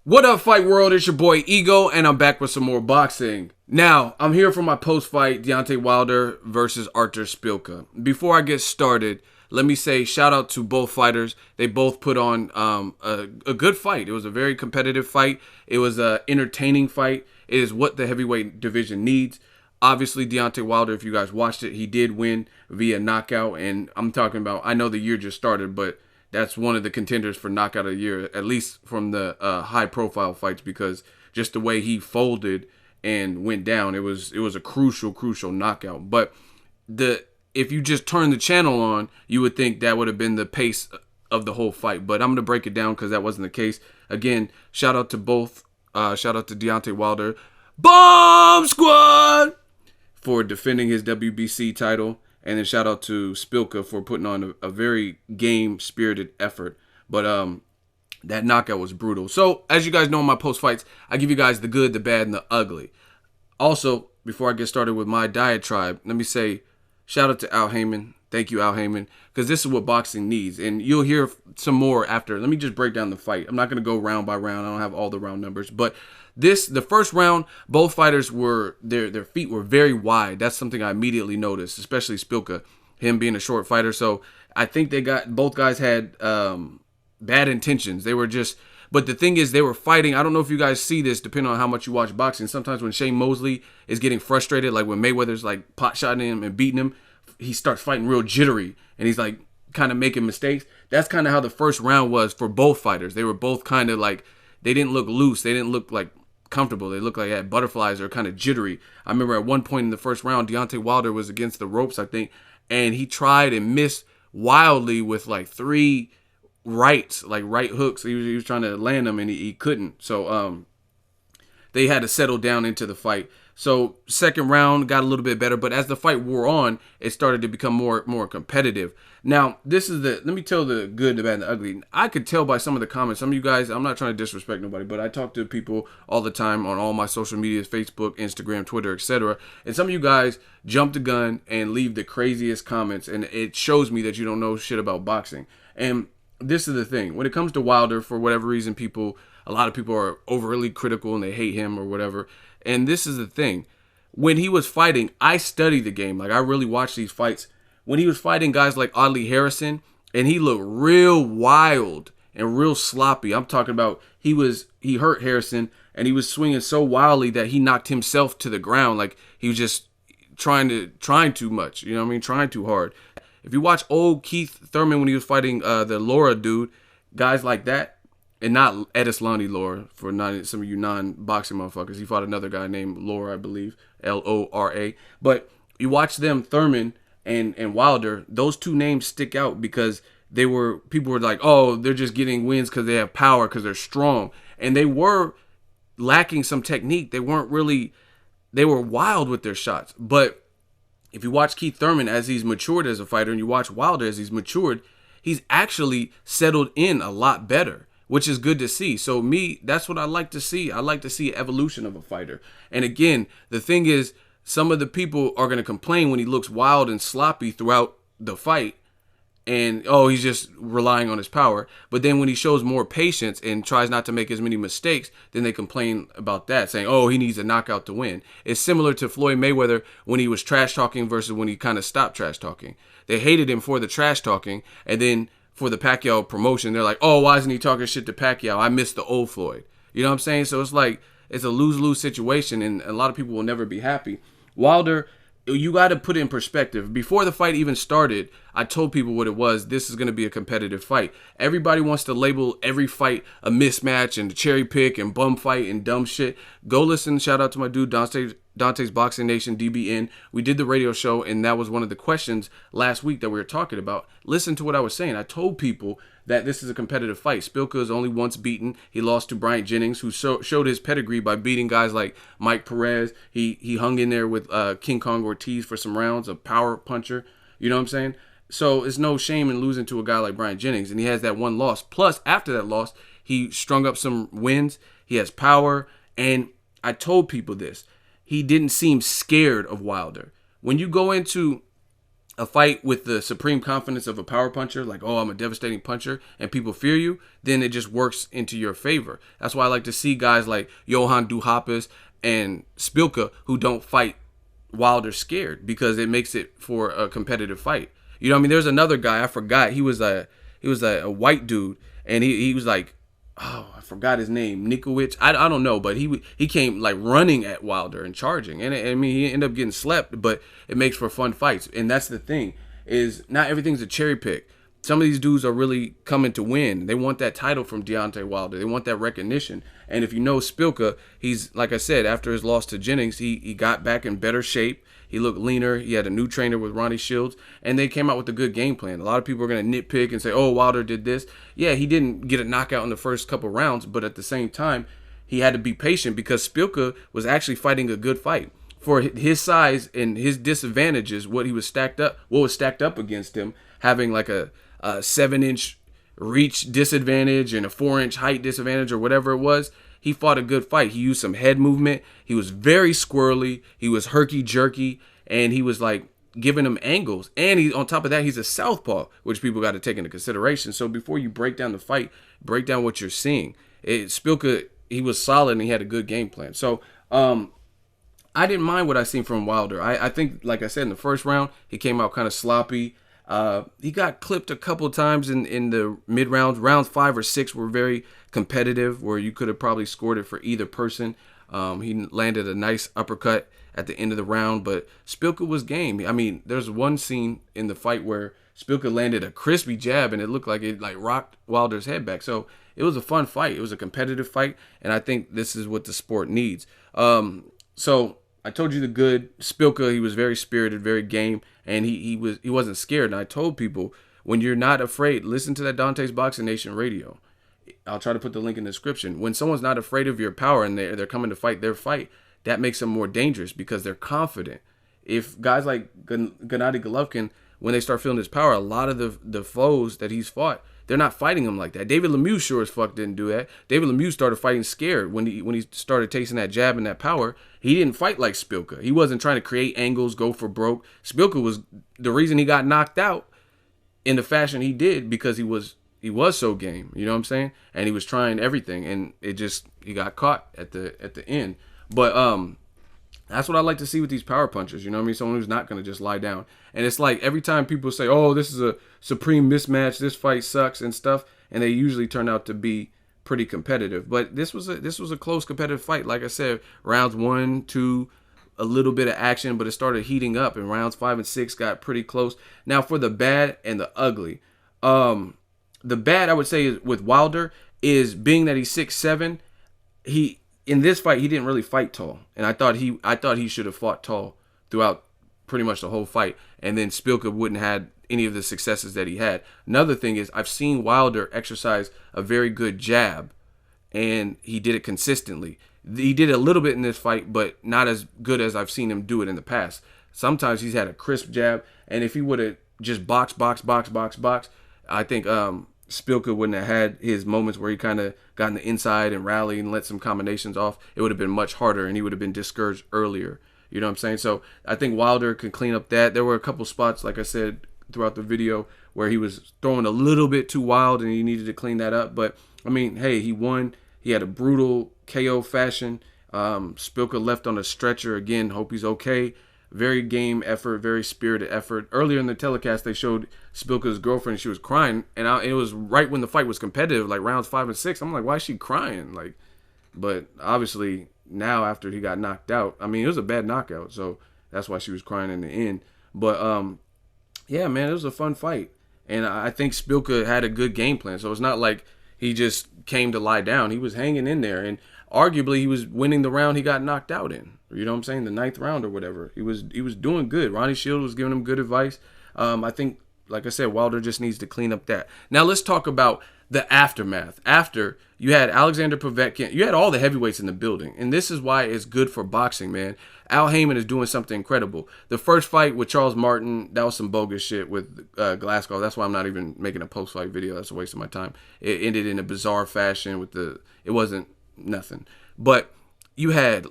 What up, fight world? It's your boy Ego, and I'm back with some more boxing. Now, I'm here for my post-fight Deontay Wilder versus Artur Szpilka. Before I get started, let me say shout out to both fighters. They both put on a good fight. It was a very competitive fight. It was an entertaining fight. It is what the heavyweight division needs. Obviously, Deontay Wilder, if you guys watched it, he did win via knockout. And I'm talking about, I know the year just started, but that's one of the contenders for knockout of the year, at least from the high-profile fights, because just the way he folded and went down, it was a crucial knockout. But if you just turn the channel on, you would think that would have been the pace of the whole fight. But I'm going to break it down because that wasn't the case. Again, shout out to both. Shout out to Deontay Wilder, Bomb Squad, for defending his WBC title. And then shout out to Szpilka for putting on a very game-spirited effort. But that knockout was brutal. So, as you guys know in my post-fights, I give you guys the good, the bad, and the ugly. Also, before I get started with my diatribe, let me say shout out to Al Heyman. Thank you, Al Heyman, because this is what boxing needs. And you'll hear some more after. Let me just break down the fight. I'm not going to go round by round. I don't have all the round numbers. But the first round, both fighters were, their feet were very wide. That's something I immediately noticed, especially Szpilka, him being a short fighter. So I think both guys had bad intentions. They were just, but the thing is, they were fighting. I don't know if you guys see this, depending on how much you watch boxing. Sometimes when Shane Mosley is getting frustrated, like when Mayweather's like pot shotting him and beating him, he starts fighting real jittery and he's like kind of making mistakes. That's kind of how the first round was for both fighters. They were both kind of like, they didn't look loose. They didn't look like comfortable. They looked like they had butterflies or kind of jittery. I remember at one point in the first round, Deontay Wilder was against the ropes, I think, and he tried and missed wildly with like three right hooks. He was trying to land them and he couldn't. So they had to settle down into the fight. So second round got a little bit better, but as the fight wore on, it started to become more competitive. Now, let me tell the good, the bad, and the ugly. I could tell by some of the comments, some of you guys, I'm not trying to disrespect nobody, but I talk to people all the time on all my social medias, Facebook, Instagram, Twitter, etc. And some of you guys jump the gun and leave the craziest comments, and it shows me that you don't know shit about boxing. And this is the thing. When it comes to Wilder, for whatever reason, a lot of people are overly critical and they hate him or whatever. And this is the thing. When he was fighting, I studied the game. Like, I really watched these fights. When he was fighting guys like Audley Harrison, and he looked real wild and real sloppy. I'm talking about he hurt Harrison, and he was swinging so wildly that he knocked himself to the ground. Like, he was just trying too much. You know what I mean? Trying too hard. If you watch old Keith Thurman when he was fighting the Laura dude, guys like that, and not Edislani Laura, for some of you non-boxing motherfuckers. He fought another guy named Laura, I believe, Lora. But you watch them, Thurman and Wilder, those two names stick out because people were like, oh, they're just getting wins because they have power, because they're strong. And they were lacking some technique. They were wild with their shots. But if you watch Keith Thurman as he's matured as a fighter, and you watch Wilder as he's matured, he's actually settled in a lot better, which is good to see. So that's what I like to see. I like to see evolution of a fighter. And again, the thing is, some of the people are going to complain when he looks wild and sloppy throughout the fight, and he's just relying on his power. But then when he shows more patience and tries not to make as many mistakes, then they complain about that, saying, oh, he needs a knockout to win. It's similar to Floyd Mayweather when he was trash talking versus when he kind of stopped trash talking. They hated him for the trash talking, and then for the Pacquiao promotion, they're like, oh, why isn't he talking shit to Pacquiao? I miss the old Floyd. You know what I'm saying? So it's like, it's a lose-lose situation, and a lot of people will never be happy. Wilder, you got to put it in perspective. Before the fight even started, I told people what it was. This is going to be a competitive fight. Everybody wants to label every fight a mismatch and cherry pick and bum fight and dumb shit. Go listen. Shout out to my dude, Dante's Boxing Nation, DBN. We did the radio show, and that was one of the questions last week that we were talking about. Listen to what I was saying. I told people that this is a competitive fight. Szpilka is only once beaten. He lost to Bryant Jennings, who showed his pedigree by beating guys like Mike Perez. He hung in there with King Kong Ortiz for some rounds, a power puncher. You know what I'm saying? So it's no shame in losing to a guy like Bryant Jennings, and he has that one loss. Plus, after that loss, he strung up some wins. He has power, and I told people this. He didn't seem scared of Wilder. When you go into a fight with the supreme confidence of a power puncher, like, oh, I'm a devastating puncher, and people fear you, then it just works into your favor. That's why I like to see guys like Johan Duhaupas and Szpilka who don't fight Wilder scared, because it makes it for a competitive fight. You know what I mean? There's another guy, I forgot. He was a white dude, and he was like, oh, I forgot his name, Nikowicz. I don't know, but he came like running at Wilder and charging, and I mean he ended up getting slept, but it makes for fun fights. And that's the thing, is not everything's a cherry pick. Some of these dudes are really coming to win. They want that title from Deontay Wilder. They want that recognition. And if you know Szpilka, he's, like I said, after his loss to Jennings, he got back in better shape. He looked leaner. He had a new trainer with Ronnie Shields, and they came out with a good game plan. A lot of people are going to nitpick and say, oh, Wilder did this. Yeah, he didn't get a knockout in the first couple rounds, but at the same time, he had to be patient because Szpilka was actually fighting a good fight. For his size and his disadvantages, what was stacked up against him, having like a 7-inch reach disadvantage and a 4-inch height disadvantage or whatever it was, he fought a good fight. He used some head movement. He was very squirrely. He was herky-jerky, and he was like giving him angles. And he, on top of that, he's a southpaw, which people got to take into consideration. So before you break down the fight, break down what you're seeing. Szpilka, he was solid, and he had a good game plan. So I didn't mind what I seen from Wilder. I think, like I said, in the first round, he came out kind of sloppy. He got clipped a couple of times in the mid rounds. Rounds 5 or 6 were very competitive, where you could have probably scored it for either person. He landed a nice uppercut at the end of the round, but Szpilka was game. I mean, there's one scene in the fight where Szpilka landed a crispy jab, and it looked like it like rocked Wilder's head back. So it was a fun fight. It was a competitive fight, and I think this is what the sport needs. So I told you the good Szpilka. He was very spirited, very game, and he wasn't scared. And I told people, when you're not afraid, listen to that Dante's Boxing Nation radio. I'll try to put the link in the description. When someone's not afraid of your power and they're coming to fight their fight, that makes them more dangerous because they're confident. If guys like Gennady Golovkin, when they start feeling his power, a lot of the foes that he's fought, they're not fighting him like that. David Lemieux sure as fuck didn't do that. David Lemieux started fighting scared when he started tasting that jab and that power. He didn't fight like Szpilka. He wasn't trying to create angles, go for broke. Szpilka was the reason he got knocked out in the fashion he did, because he was so game. You know what I'm saying? And he was trying everything, and he got caught at the end. But that's what I like to see with these power punchers. You know what I mean? Someone who's not going to just lie down. And it's like every time people say, oh, this is a supreme mismatch, this fight sucks and stuff, and they usually turn out to be pretty competitive. But this was a close competitive fight. Like I said, rounds 1, 2, a little bit of action, but it started heating up, and rounds 5 and 6 got pretty close. Now for the bad and the ugly. The bad, I would say, is with Wilder, is being that he's 6'7", in this fight, he didn't really fight tall, and I thought he should have fought tall throughout pretty much the whole fight, and then Szpilka wouldn't have had any of the successes that he had. Another thing is, I've seen Wilder exercise a very good jab, and he did it consistently. He did it a little bit in this fight, but not as good as I've seen him do it in the past. Sometimes he's had a crisp jab, and if he would have just box, I think Szpilka wouldn't have had his moments where he kind of got in the inside and rallied and let some combinations off. It would have been much harder, and he would have been discouraged earlier. You know what I'm saying? So I think Wilder could clean up that. There were a couple spots, like I said, throughout the video where he was throwing a little bit too wild, and he needed to clean that up. But, I mean, hey, he won. He had a brutal KO fashion. Szpilka left on a stretcher. Again, hope he's okay. Very game effort, very spirited effort. Earlier in the telecast, they showed Szpilka's girlfriend. She was crying, and it was right when the fight was competitive, like rounds 5 and 6. I'm like, why is she crying? Like, but obviously now after he got knocked out, I mean, it was a bad knockout, so that's why she was crying in the end. But yeah, man, it was a fun fight, and I think Szpilka had a good game plan. So it's not like he just came to lie down. He was hanging in there, and arguably he was winning the round he got knocked out in. You know what I'm saying? The 9th round or whatever. He was doing good. Ronnie Shields was giving him good advice. I think, like I said, Wilder just needs to clean up that. Now let's talk about the aftermath. After you had Alexander Povetkin, you had all the heavyweights in the building, and this is why it's good for boxing, man. Al Heyman is doing something incredible. The first fight with Charles Martin, that was some bogus shit with Glasgow. That's why I'm not even making a post-fight video. That's a waste of my time. It ended in a bizarre fashion it wasn't nothing. But you had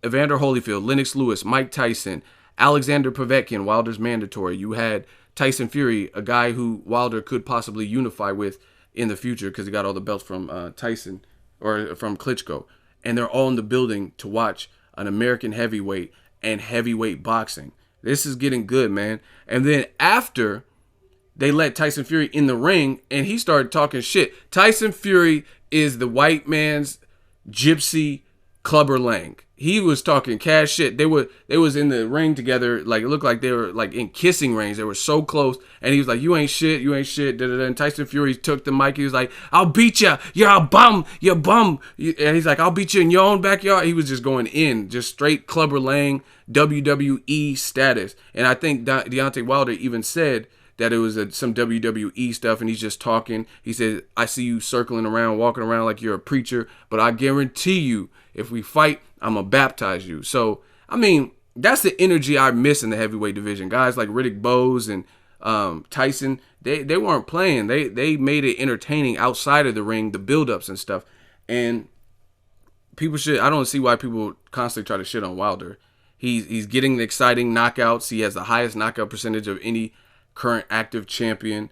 Evander Holyfield, Lennox Lewis, Mike Tyson, Alexander Povetkin, Wilder's mandatory. You had Tyson Fury, a guy who Wilder could possibly unify with in the future because he got all the belts from Tyson or from Klitschko. And they're all in the building to watch an American heavyweight and heavyweight boxing. This is getting good, man. And then after they let Tyson Fury in the ring and he started talking shit. Tyson Fury is the white man's gypsy Clubber Lang. He was talking cash shit. They was in the ring together. Like, it looked like they were like in kissing range. They were so close. And he was like, you ain't shit. You ain't shit. And Tyson Fury took the mic. He was like, I'll beat you. You're a bum. You're a bum. And he's like, I'll beat you in your own backyard. He was just going in. Just straight Clubber Lang WWE status. And I think Deontay Wilder even said that it was some WWE stuff, and he's just talking. He said, I see you circling around, walking around like you're a preacher, but I guarantee you, if we fight, I'm going to baptize you. So, I mean, that's the energy I miss in the heavyweight division. Guys like Riddick Bowe and Tyson, they weren't playing. They made it entertaining outside of the ring, the build-ups and stuff. And people I don't see why people constantly try to shit on Wilder. He's getting exciting knockouts. He has the highest knockout percentage of any current active champion.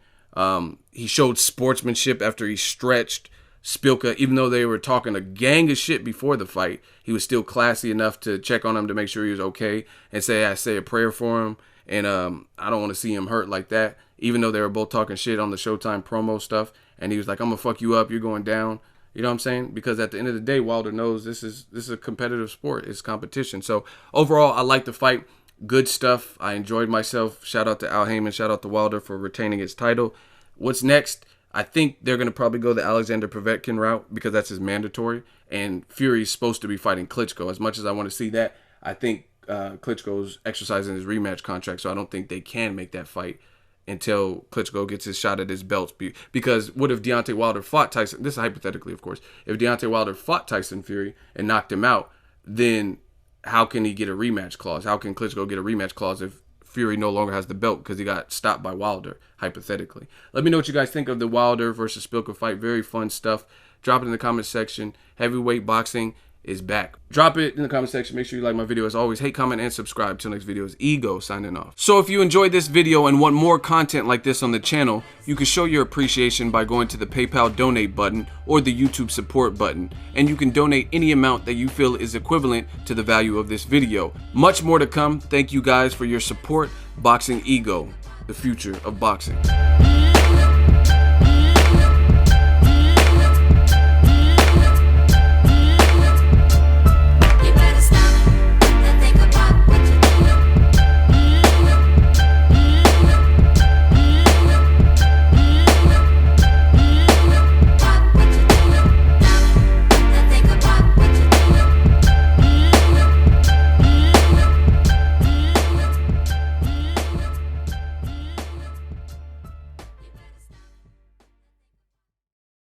He showed sportsmanship after he stretched Szpilka. Even though they were talking a gang of shit before the fight, he was still classy enough to check on him to make sure he was okay and say a prayer for him. And I don't want to see him hurt like that, even though they were both talking shit on the Showtime promo stuff. And he was like, I'm gonna fuck you up, you're going down. You know what I'm saying? Because at the end of the day, Wilder knows this is a competitive sport. It's competition. So overall, I like the fight. Good stuff. I enjoyed myself. Shout out to Al Heyman. Shout out to Wilder for retaining his title. What's next? I think they're going to probably go the Alexander Povetkin route because that's his mandatory. And Fury's supposed to be fighting Klitschko. As much as I want to see that, I think Klitschko's exercising his rematch contract, so I don't think they can make that fight until Klitschko gets his shot at his belts. Because what if Deontay Wilder fought Tyson? This is hypothetically, of course. If Deontay Wilder fought Tyson Fury and knocked him out, then how can he get a rematch clause? How can Klitschko get a rematch clause if Fury no longer has the belt because he got stopped by Wilder, hypothetically? Let me know what you guys think of the Wilder versus Szpilka fight. Very fun stuff. Drop it in the comment section. Heavyweight boxing is back. Drop it in the comment section. Make sure you like my video. As always, hate, comment, and subscribe. Till next video is Ego signing off. So if you enjoyed this video and want more content like this on the channel, you can show your appreciation by going to the PayPal donate button or the YouTube support button. And you can donate any amount that you feel is equivalent to the value of this video. Much more to come. Thank you guys for your support. Boxing Ego, the future of boxing.